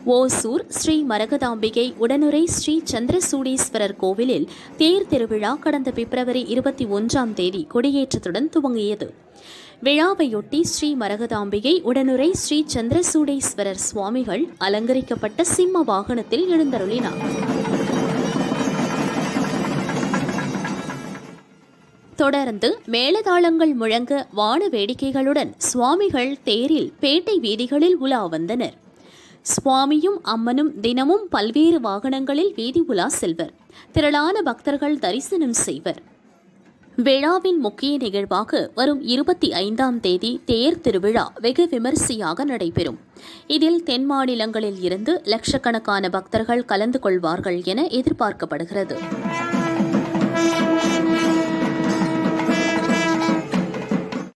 ஓசூர் ஸ்ரீ மரகதாம்பிகை உடனுறை ஸ்ரீ சந்திரசூடீஸ்வரர் கோவிலில் தேர் திருவிழா கடந்த பிப்ரவரி 21ஆம் தேதி கொடியேற்றத்துடன் துவங்கியது. விழாவையொட்டி ஸ்ரீ மரகதாம்பிகை உடனுறை ஸ்ரீ சந்திரசூடீஸ்வரர் சுவாமிகள் அலங்கரிக்கப்பட்ட சிம்ம வாகனத்தில் எழுந்தருளினார். தொடர்ந்து மேளதாளங்கள் முழங்க வான வேடிக்கைகளுடன் சுவாமிகள் தேரில் பேட்டை வீதிகளில் உலா வந்தனர். சுவாமியும் அம்மனும் தினமும் பல்வேறு வாகனங்களில் வீதி உலா செல்வர். திரளான பக்தர்கள் தரிசனம் செய்வர். விழாவின் முக்கிய நிகழ்வாக வரும் 25ஆம் தேதி தேர் திருவிழா வெகு விமரிசையாக நடைபெறும். இதில் தென் மாநிலங்களில் இருந்து லட்சக்கணக்கான பக்தர்கள் கலந்து கொள்வார்கள் என எதிர்பார்க்கப்படுகிறது.